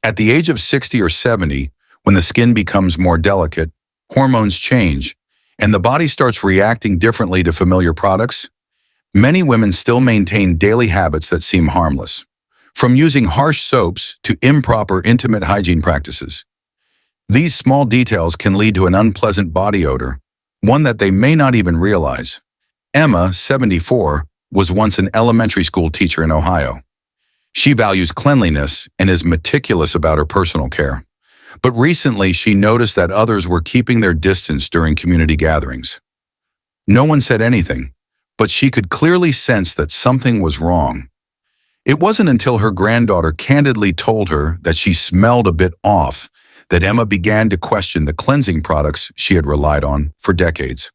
At the age of 60 or 70, when the skin becomes more delicate, hormones change, and the body starts reacting differently to familiar products. Many women still maintain daily habits that seem harmless, from using harsh soaps to improper intimate hygiene practices. These small details can lead to an unpleasant body odor, one that they may not even realize. Emma, 74, was once an elementary school teacher in Ohio. She values cleanliness and is meticulous about her personal care. But recently, she noticed that others were keeping their distance during community gatherings. No one said anything, but she could clearly sense that something was wrong. It wasn't until her granddaughter candidly told her that she smelled a bit off that Emma began to question the cleansing products she had relied on for decades.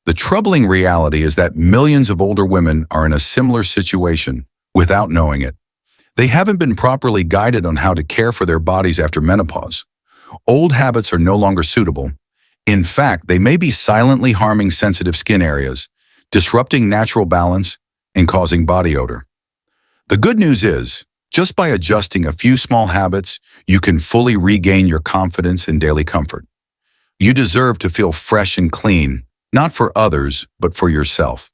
The troubling reality is that millions of older women are in a similar situation without knowing it. They haven't been properly guided on how to care for their bodies after menopause. Old habits are no longer suitable. In fact, they may be silently harming sensitive skin areas, disrupting natural balance, and causing body odor. The good news is, just by adjusting a few small habits, you can fully regain your confidence and daily comfort. You deserve to feel fresh and clean, not for others, but for yourself.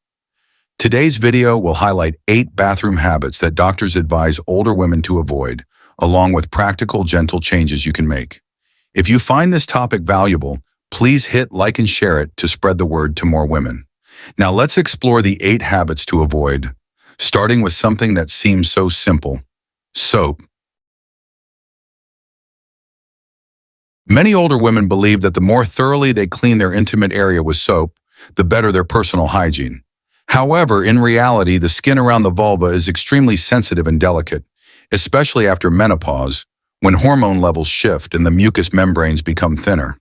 Today's video will highlight 8 bathroom habits that doctors advise older women to avoid, along with practical, gentle changes you can make. If you find this topic valuable, please hit like and share it to spread the word to more women. Now let's explore the 8 habits to avoid, starting with something that seems so simple: soap. Many older women believe that the more thoroughly they clean their intimate area with soap, the better their personal hygiene. However, in reality, the skin around the vulva is extremely sensitive and delicate, especially after menopause, when hormone levels shift and the mucous membranes become thinner.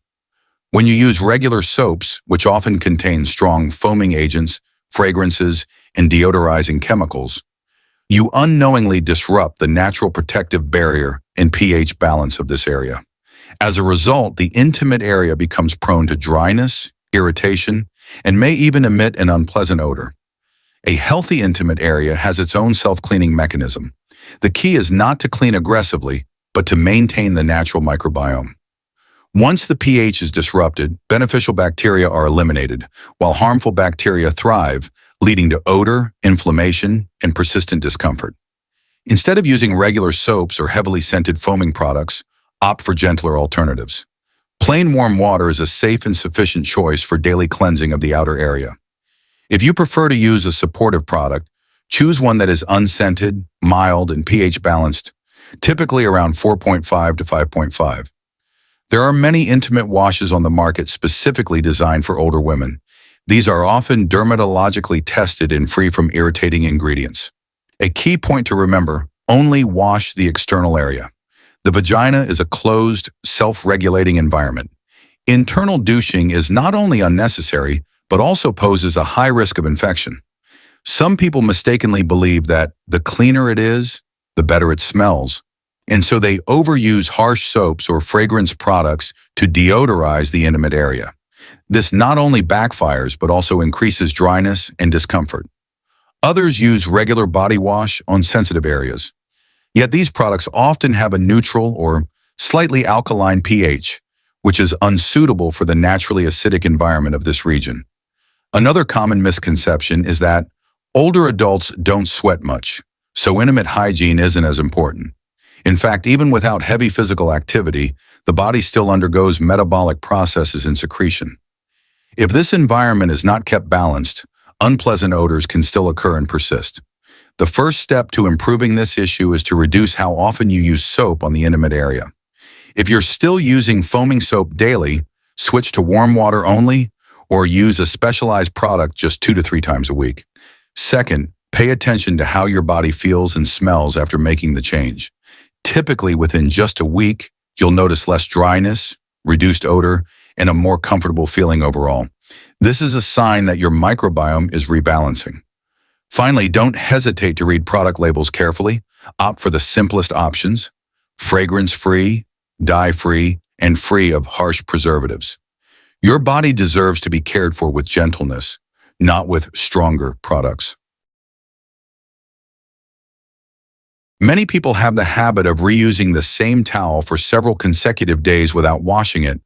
When you use regular soaps, which often contain strong foaming agents, fragrances, and deodorizing chemicals, you unknowingly disrupt the natural protective barrier and pH balance of this area. As a result, the intimate area becomes prone to dryness, irritation, and may even emit an unpleasant odor. A healthy intimate area has its own self-cleaning mechanism. The key is not to clean aggressively, but to maintain the natural microbiome. Once the pH is disrupted, beneficial bacteria are eliminated, while harmful bacteria thrive, leading to odor, inflammation, and persistent discomfort. Instead of using regular soaps or heavily scented foaming products, opt for gentler alternatives. Plain warm water is a safe and sufficient choice for daily cleansing of the outer area. If you prefer to use a supportive product, choose one that is unscented, mild, and pH balanced, typically around 4.5 to 5.5. There are many intimate washes on the market specifically designed for older women. These are often dermatologically tested and free from irritating ingredients. A key point to remember: only wash the external area. The vagina is a closed, self-regulating environment. Internal douching is not only unnecessary, but also poses a high risk of infection. Some people mistakenly believe that the cleaner it is, the better it smells, and so they overuse harsh soaps or fragrance products to deodorize the intimate area. This not only backfires, but also increases dryness and discomfort. Others use regular body wash on sensitive areas. Yet these products often have a neutral or slightly alkaline pH, which is unsuitable for the naturally acidic environment of this region. Another common misconception is that older adults don't sweat much, so intimate hygiene isn't as important. In fact, even without heavy physical activity, the body still undergoes metabolic processes and secretion. If this environment is not kept balanced, unpleasant odors can still occur and persist. The first step to improving this issue is to reduce how often you use soap on the intimate area. If you're still using foaming soap daily, switch to warm water only, or use a specialized product just 2 to 3 times a week. Second, pay attention to how your body feels and smells after making the change. Typically, within just a week, you'll notice less dryness, reduced odor, and a more comfortable feeling overall. This is a sign that your microbiome is rebalancing. Finally, don't hesitate to read product labels carefully. Opt for the simplest options: fragrance-free, dye-free, and free of harsh preservatives. Your body deserves to be cared for with gentleness, not with stronger products. Many people have the habit of reusing the same towel for several consecutive days without washing it,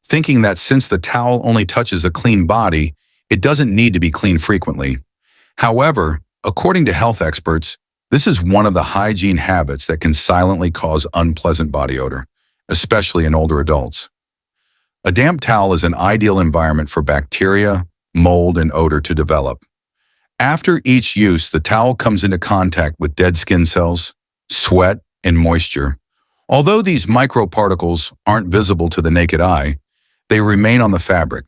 thinking that since the towel only touches a clean body, it doesn't need to be cleaned frequently. However, according to health experts, this is one of the hygiene habits that can silently cause unpleasant body odor, especially in older adults. A damp towel is an ideal environment for bacteria, mold, and odor to develop. After each use, the towel comes into contact with dead skin cells, sweat, and moisture. Although these microparticles aren't visible to the naked eye, they remain on the fabric.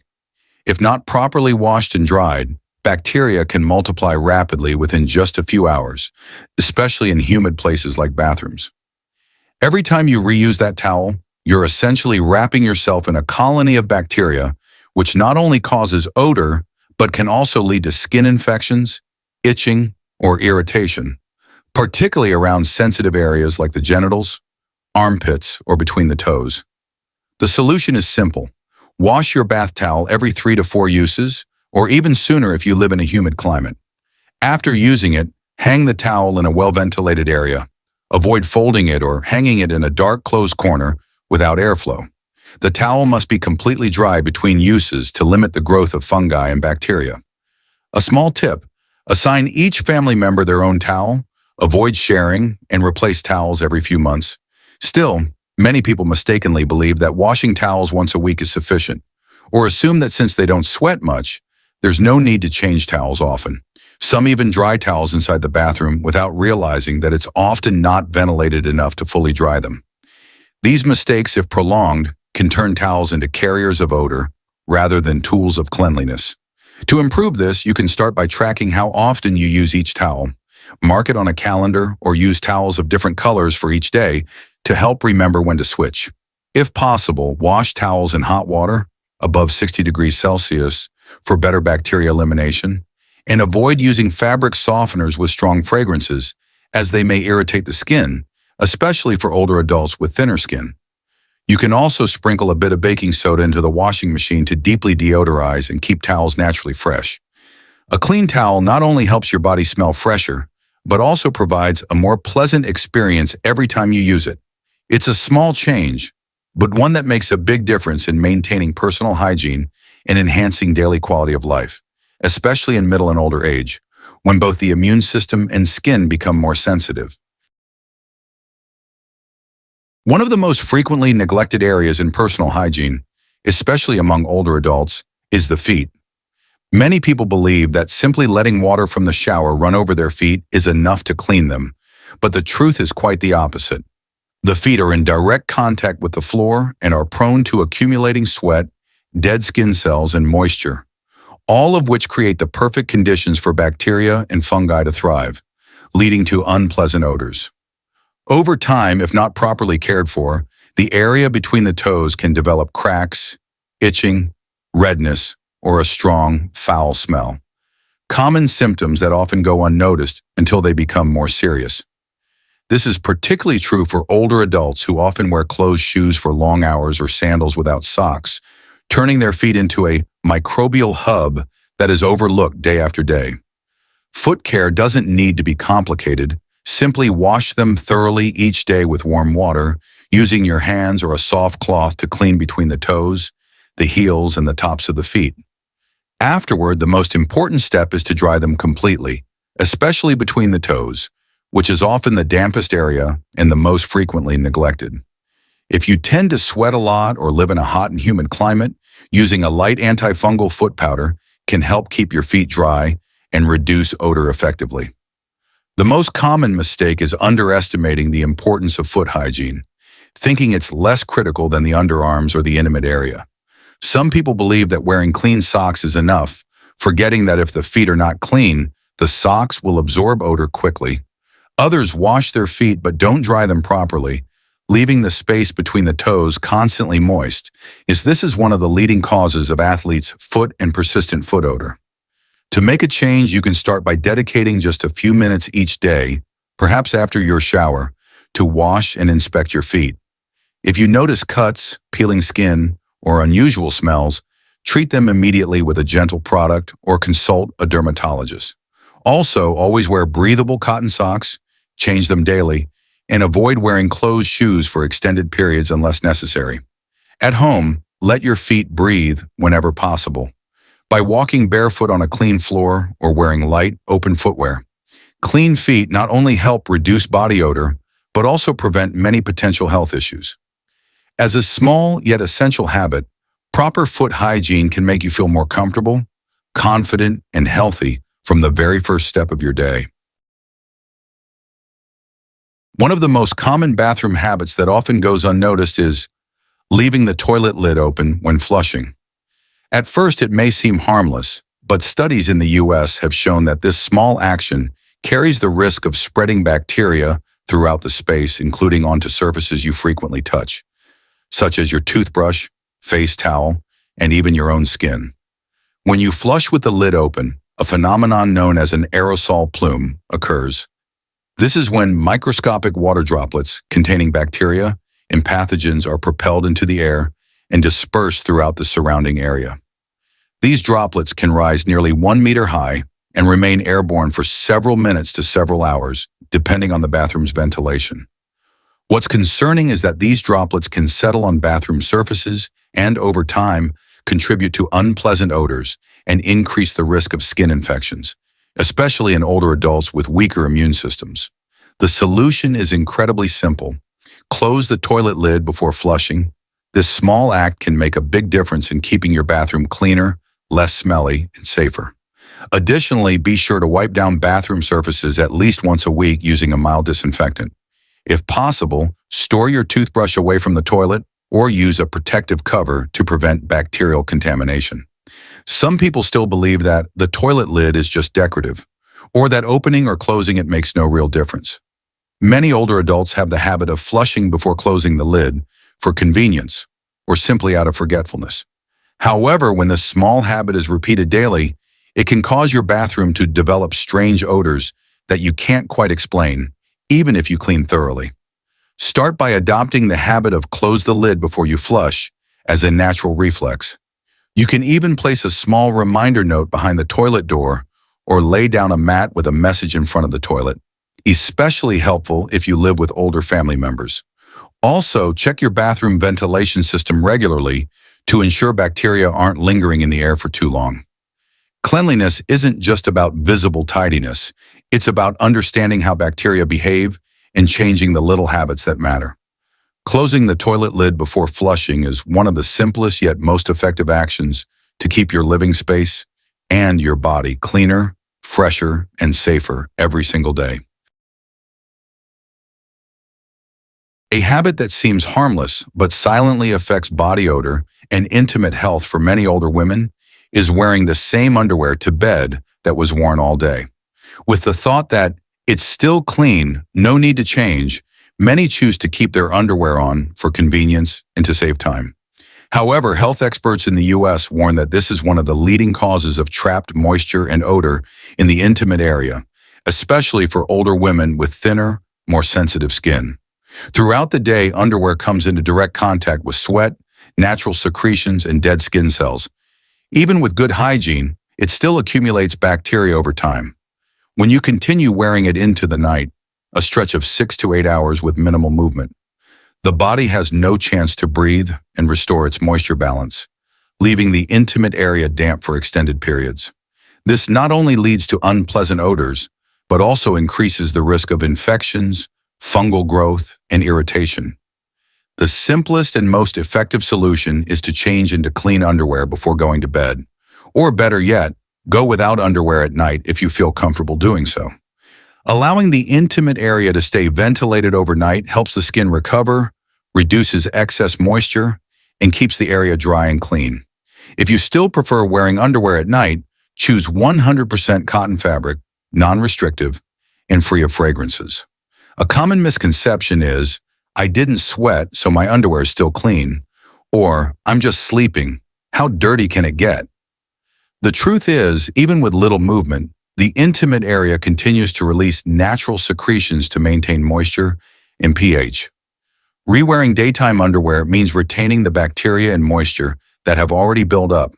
If not properly washed and dried, bacteria can multiply rapidly within just a few hours, especially in humid places like bathrooms. Every time you reuse that towel, you're essentially wrapping yourself in a colony of bacteria, which not only causes odor, but can also lead to skin infections, itching, or irritation, particularly around sensitive areas like the genitals, armpits, or between the toes. The solution is simple. Wash your bath towel every 3 to 4 uses, or even sooner if you live in a humid climate. After using it, hang the towel in a well-ventilated area. Avoid folding it or hanging it in a dark, closed corner without airflow. The towel must be completely dry between uses to limit the growth of fungi and bacteria. A small tip: assign each family member their own towel, avoid sharing, and replace towels every few months. Still, many people mistakenly believe that washing towels once a week is sufficient, or assume that since they don't sweat much, there's no need to change towels often. Some even dry towels inside the bathroom without realizing that it's often not ventilated enough to fully dry them. These mistakes, if prolonged, can turn towels into carriers of odor rather than tools of cleanliness. To improve this, you can start by tracking how often you use each towel. Mark it on a calendar or use towels of different colors for each day to help remember when to switch. If possible, wash towels in hot water above 60 degrees Celsius for better bacteria elimination, and avoid using fabric softeners with strong fragrances, as they may irritate the skin, especially for older adults with thinner skin. You can also sprinkle a bit of baking soda into the washing machine to deeply deodorize and keep towels naturally fresh. A clean towel not only helps your body smell fresher, but also provides a more pleasant experience every time you use it. It's a small change, but one that makes a big difference in maintaining personal hygiene and enhancing daily quality of life, especially in middle and older age, when both the immune system and skin become more sensitive. One of the most frequently neglected areas in personal hygiene, especially among older adults, is the feet. Many people believe that simply letting water from the shower run over their feet is enough to clean them, but the truth is quite the opposite. The feet are in direct contact with the floor and are prone to accumulating sweat, dead skin cells, and moisture, all of which create the perfect conditions for bacteria and fungi to thrive, leading to unpleasant odors. Over time, if not properly cared for, the area between the toes can develop cracks, itching, redness, or a strong, foul smell. Common symptoms that often go unnoticed until they become more serious. This is particularly true for older adults who often wear closed shoes for long hours or sandals without socks, turning their feet into a microbial hub that is overlooked day after day. Foot care doesn't need to be complicated. Simply wash them thoroughly each day with warm water, using your hands or a soft cloth to clean between the toes, the heels, and the tops of the feet. Afterward, the most important step is to dry them completely, especially between the toes, which is often the dampest area and the most frequently neglected. If you tend to sweat a lot or live in a hot and humid climate, using a light antifungal foot powder can help keep your feet dry and reduce odor effectively. The most common mistake is underestimating the importance of foot hygiene, thinking it's less critical than the underarms or the intimate area. Some people believe that wearing clean socks is enough, forgetting that if the feet are not clean, the socks will absorb odor quickly. Others wash their feet but don't dry them properly, leaving the space between the toes constantly moist, as this is one of the leading causes of athletes' foot and persistent foot odor. To make a change, you can start by dedicating just a few minutes each day, perhaps after your shower, to wash and inspect your feet. If you notice cuts, peeling skin, or unusual smells, treat them immediately with a gentle product or consult a dermatologist. Also, always wear breathable cotton socks, change them daily, and avoid wearing closed shoes for extended periods unless necessary. At home, let your feet breathe whenever possible. By walking barefoot on a clean floor or wearing light, open footwear. Clean feet not only help reduce body odor, but also prevent many potential health issues. As a small yet essential habit, proper foot hygiene can make you feel more comfortable, confident, and healthy from the very first step of your day. One of the most common bathroom habits that often goes unnoticed is leaving the toilet lid open when flushing. At first, it may seem harmless, but studies in the US have shown that this small action carries the risk of spreading bacteria throughout the space, including onto surfaces you frequently touch, such as your toothbrush, face towel, and even your own skin. When you flush with the lid open, a phenomenon known as an aerosol plume occurs. This is when microscopic water droplets containing bacteria and pathogens are propelled into the air and dispersed throughout the surrounding area. These droplets can rise nearly 1 meter high and remain airborne for several minutes to several hours, depending on the bathroom's ventilation. What's concerning is that these droplets can settle on bathroom surfaces and, over time, contribute to unpleasant odors and increase the risk of skin infections, especially in older adults with weaker immune systems. The solution is incredibly simple. Close the toilet lid before flushing. This small act can make a big difference in keeping your bathroom cleaner, less smelly, and safer. Additionally, be sure to wipe down bathroom surfaces at least once a week using a mild disinfectant. If possible, store your toothbrush away from the toilet or use a protective cover to prevent bacterial contamination. Some people still believe that the toilet lid is just decorative, or that opening or closing it makes no real difference. Many older adults have the habit of flushing before closing the lid for convenience or simply out of forgetfulness. However, when this small habit is repeated daily, it can cause your bathroom to develop strange odors that you can't quite explain, even if you clean thoroughly. Start by adopting the habit of close the lid before you flush as a natural reflex. You can even place a small reminder note behind the toilet door or lay down a mat with a message in front of the toilet, especially helpful if you live with older family members. Also, check your bathroom ventilation system regularly to ensure bacteria aren't lingering in the air for too long. Cleanliness isn't just about visible tidiness. It's about understanding how bacteria behave and changing the little habits that matter. Closing the toilet lid before flushing is one of the simplest yet most effective actions to keep your living space and your body cleaner, fresher, and safer every single day. A habit that seems harmless but silently affects body odor and intimate health for many older women is wearing the same underwear to bed that was worn all day. With the thought that it's still clean, no need to change, many choose to keep their underwear on for convenience and to save time. However, health experts in the US warn that this is one of the leading causes of trapped moisture and odor in the intimate area, especially for older women with thinner, more sensitive skin. Throughout the day, underwear comes into direct contact with sweat, natural secretions, and dead skin cells. Even with good hygiene, it still accumulates bacteria over time. When you continue wearing it into the night, a stretch of 6 to 8 hours with minimal movement, the body has no chance to breathe and restore its moisture balance, leaving the intimate area damp for extended periods. This not only leads to unpleasant odors, but also increases the risk of infections, fungal growth, and irritation. The simplest and most effective solution is to change into clean underwear before going to bed. Or better yet, go without underwear at night if you feel comfortable doing so. Allowing the intimate area to stay ventilated overnight helps the skin recover, reduces excess moisture, and keeps the area dry and clean. If you still prefer wearing underwear at night, choose 100% cotton fabric, non-restrictive, and free of fragrances. A common misconception is, I didn't sweat, so my underwear is still clean, or I'm just sleeping. How dirty can it get? The truth is, even with little movement, the intimate area continues to release natural secretions to maintain moisture and pH. Rewearing daytime underwear means retaining the bacteria and moisture that have already built up,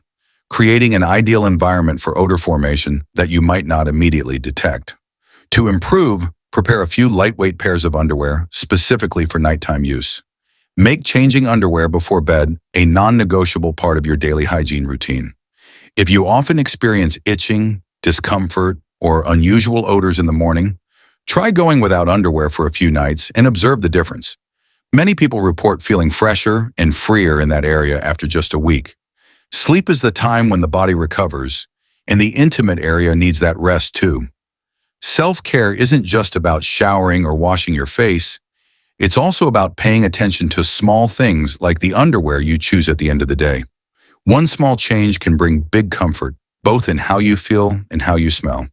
creating an ideal environment for odor formation that you might not immediately detect. To improve, Prepare a few lightweight pairs of underwear specifically for nighttime use. Make changing underwear before bed a non-negotiable part of your daily hygiene routine. If you often experience itching, discomfort, or unusual odors in the morning, try going without underwear for a few nights and observe the difference. Many people report feeling fresher and freer in that area after just a week. Sleep is the time when the body recovers, and the intimate area needs that rest too. Self-care isn't just about showering or washing your face. It's also about paying attention to small things like the underwear you choose at the end of the day. One small change can bring big comfort, both in how you feel and how you smell.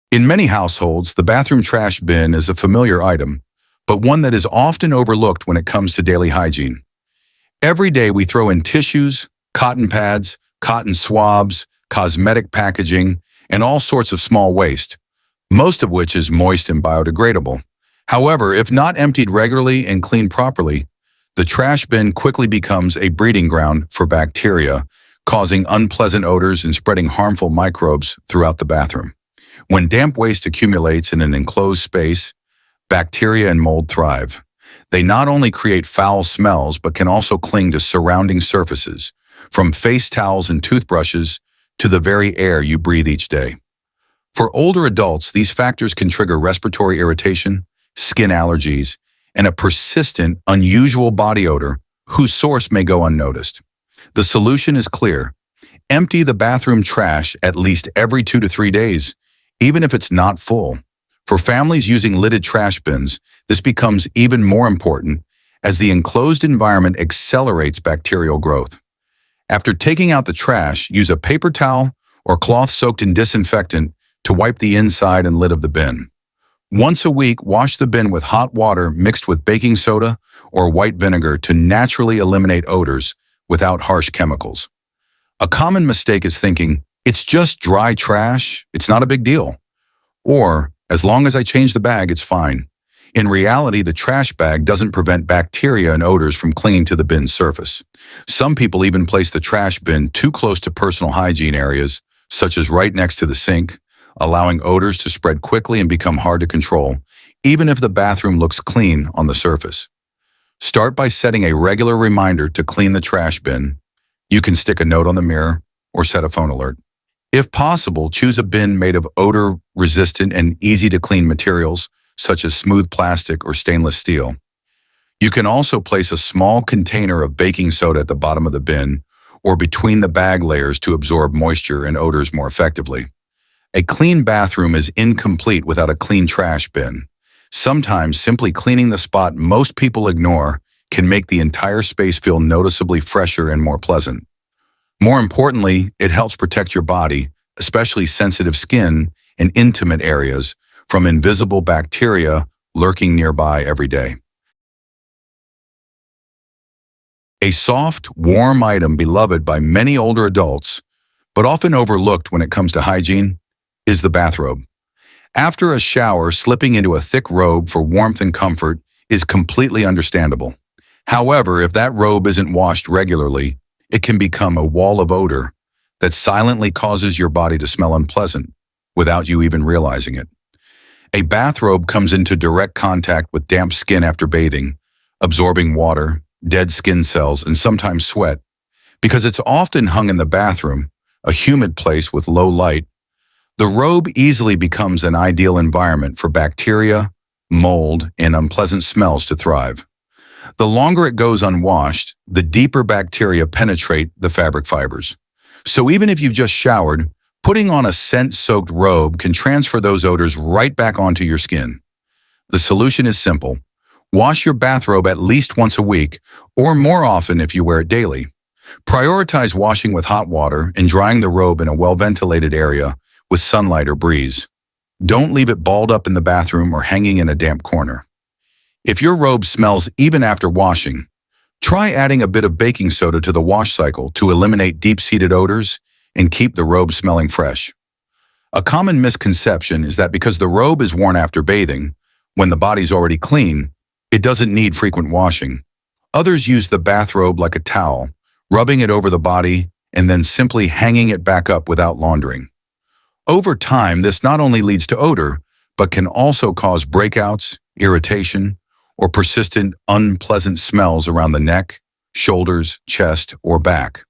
In many households, the bathroom trash bin is a familiar item, but one that is often overlooked when it comes to daily hygiene. Every day we throw in tissues, cotton pads, cotton swabs, cosmetic packaging, and all sorts of small waste, most of which is moist and biodegradable. However, if not emptied regularly and cleaned properly, the trash bin quickly becomes a breeding ground for bacteria, causing unpleasant odors and spreading harmful microbes throughout the bathroom. When damp waste accumulates in an enclosed space, bacteria and mold thrive. They not only create foul smells, but can also cling to surrounding surfaces, from face towels and toothbrushes to the very air you breathe each day. For older adults, these factors can trigger respiratory irritation, skin allergies, and a persistent, unusual body odor whose source may go unnoticed. The solution is clear. Empty the bathroom trash at least every 2 to 3 days, even if it's not full. For families using lidded trash bins, this becomes even more important as the enclosed environment accelerates bacterial growth. After taking out the trash, use a paper towel or cloth soaked in disinfectant to wipe the inside and lid of the bin. Once a week, wash the bin with hot water mixed with baking soda or white vinegar to naturally eliminate odors without harsh chemicals. A common mistake is thinking, it's just dry trash, it's not a big deal. Or, as long as I change the bag, it's fine. In reality, the trash bag doesn't prevent bacteria and odors from clinging to the bin's surface. Some people even place the trash bin too close to personal hygiene areas, such as right next to the sink, allowing odors to spread quickly and become hard to control, even if the bathroom looks clean on the surface. Start by setting a regular reminder to clean the trash bin. You can stick a note on the mirror or set a phone alert. If possible, choose a bin made of odor-resistant and easy-to-clean materials, such as smooth plastic or stainless steel. You can also place a small container of baking soda at the bottom of the bin or between the bag layers to absorb moisture and odors more effectively. A clean bathroom is incomplete without a clean trash bin. Sometimes simply cleaning the spot most people ignore can make the entire space feel noticeably fresher and more pleasant. More importantly, it helps protect your body, especially sensitive skin and intimate areas, from invisible bacteria lurking nearby every day. A soft, warm item beloved by many older adults, but often overlooked when it comes to hygiene, is the bathrobe. After a shower, slipping into a thick robe for warmth and comfort is completely understandable. However, if that robe isn't washed regularly, it can become a wall of odor that silently causes your body to smell unpleasant without you even realizing it. A bathrobe comes into direct contact with damp skin after bathing, absorbing water, dead skin cells, and sometimes sweat. Because it's often hung in the bathroom, a humid place with low light, the robe easily becomes an ideal environment for bacteria, mold, and unpleasant smells to thrive. The longer it goes unwashed, the deeper bacteria penetrate the fabric fibers. So even if you've just showered, putting on a scent-soaked robe can transfer those odors right back onto your skin. The solution is simple. Wash your bathrobe at least once a week, or more often if you wear it daily. Prioritize washing with hot water and drying the robe in a well-ventilated area with sunlight or breeze. Don't leave it balled up in the bathroom or hanging in a damp corner. If your robe smells even after washing, try adding a bit of baking soda to the wash cycle to eliminate deep-seated odors and keep the robe smelling fresh. A common misconception is that because the robe is worn after bathing, when the body's already clean, it doesn't need frequent washing. Others use the bathrobe like a towel, rubbing it over the body and then simply hanging it back up without laundering. Over time, this not only leads to odor, but can also cause breakouts, irritation, or persistent unpleasant smells around the neck, shoulders, chest, or back.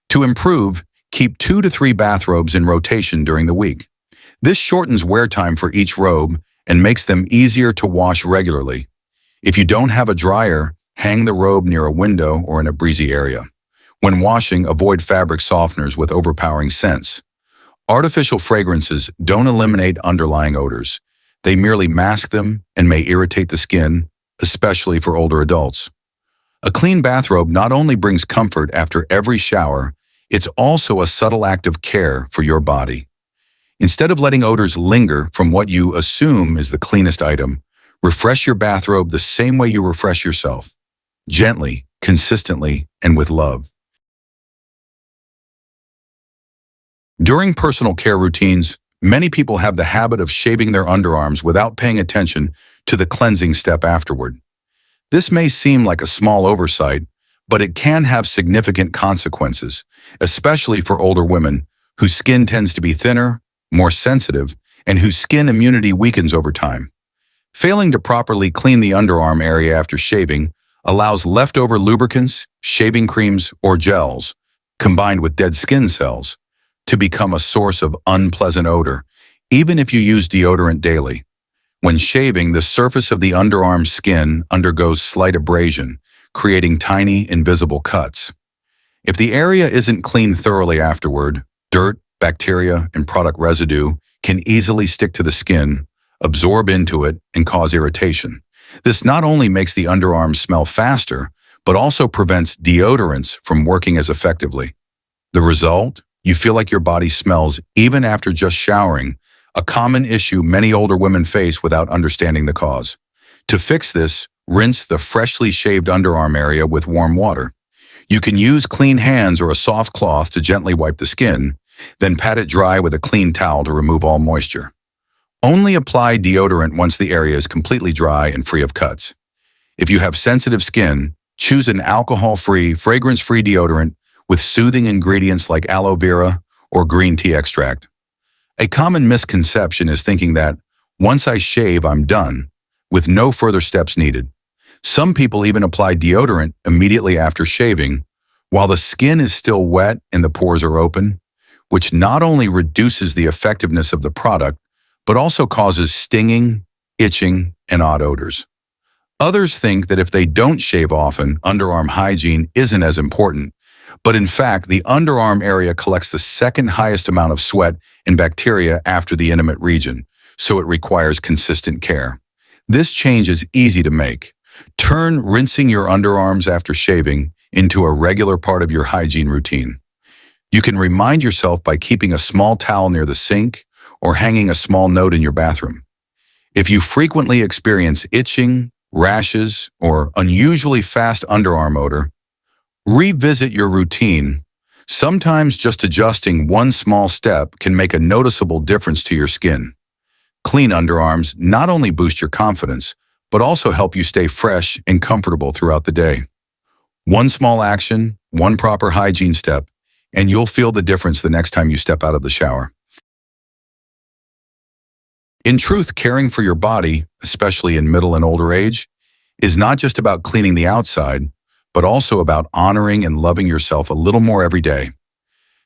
To improve, keep 2 to 3 bathrobes in rotation during the week. This shortens wear time for each robe and makes them easier to wash regularly. If you don't have a dryer, hang the robe near a window or in a breezy area. When washing, avoid fabric softeners with overpowering scents. Artificial fragrances don't eliminate underlying odors. They merely mask them and may irritate the skin, especially for older adults. A clean bathrobe not only brings comfort after every shower, it's also a subtle act of care for your body. Instead of letting odors linger from what you assume is the cleanest item, refresh your bathrobe the same way you refresh yourself. Gently, consistently, and with love. During personal care routines, many people have the habit of shaving their underarms without paying attention to the cleansing step afterward. This may seem like a small oversight, but it can have significant consequences, especially for older women whose skin tends to be thinner, more sensitive, and whose skin immunity weakens over time. Failing to properly clean the underarm area after shaving allows leftover lubricants, shaving creams, or gels, combined with dead skin cells, to become a source of unpleasant odor, even if you use deodorant daily. When shaving, the surface of the underarm skin undergoes slight abrasion, creating tiny, invisible cuts. If the area isn't cleaned thoroughly afterward, dirt, bacteria, and product residue can easily stick to the skin, absorb into it, and cause irritation. This not only makes the underarm smell faster, but also prevents deodorants from working as effectively. The result? You feel like your body smells even after just showering, a common issue many older women face without understanding the cause. To fix this, rinse the freshly shaved underarm area with warm water. You can use clean hands or a soft cloth to gently wipe the skin, then pat it dry with a clean towel to remove all moisture. Only apply deodorant once the area is completely dry and free of cuts. If you have sensitive skin, choose an alcohol-free, fragrance-free deodorant with soothing ingredients like aloe vera or green tea extract. A common misconception is thinking that once I shave, I'm done, with no further steps needed. Some people even apply deodorant immediately after shaving, while the skin is still wet and the pores are open, which not only reduces the effectiveness of the product, but also causes stinging, itching, and odd odors. Others think that if they don't shave often, underarm hygiene isn't as important, but in fact, the underarm area collects the second highest amount of sweat and bacteria after the intimate region, so it requires consistent care. This change is easy to make. Turn rinsing your underarms after shaving into a regular part of your hygiene routine. You can remind yourself by keeping a small towel near the sink or hanging a small note in your bathroom. If you frequently experience itching, rashes, or unusually fast underarm odor, revisit your routine. Sometimes just adjusting one small step can make a noticeable difference to your skin. Clean underarms not only boost your confidence, but also help you stay fresh and comfortable throughout the day. One small action, one proper hygiene step, and you'll feel the difference the next time you step out of the shower. In truth, caring for your body, especially in middle and older age, is not just about cleaning the outside, but also about honoring and loving yourself a little more every day.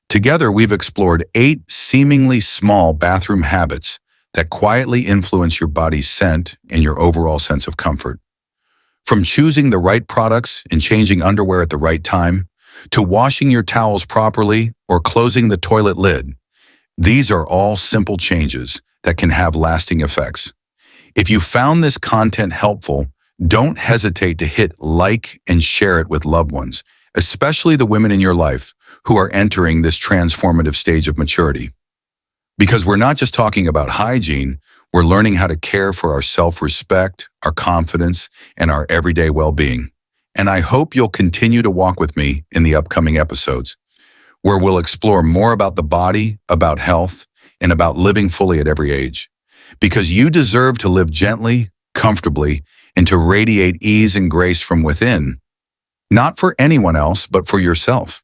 Together, we've explored 8 seemingly small bathroom habits that quietly influence your body's scent and your overall sense of comfort. From choosing the right products and changing underwear at the right time, to washing your towels properly or closing the toilet lid, these are all simple changes that can have lasting effects. If you found this content helpful, don't hesitate to hit like and share it with loved ones, especially the women in your life who are entering this transformative stage of maturity. Because we're not just talking about hygiene, we're learning how to care for our self-respect, our confidence, and our everyday well-being. And I hope you'll continue to walk with me in the upcoming episodes, where we'll explore more about the body, about health, and about living fully at every age. Because you deserve to live gently, comfortably, and to radiate ease and grace from within, not for anyone else, but for yourself.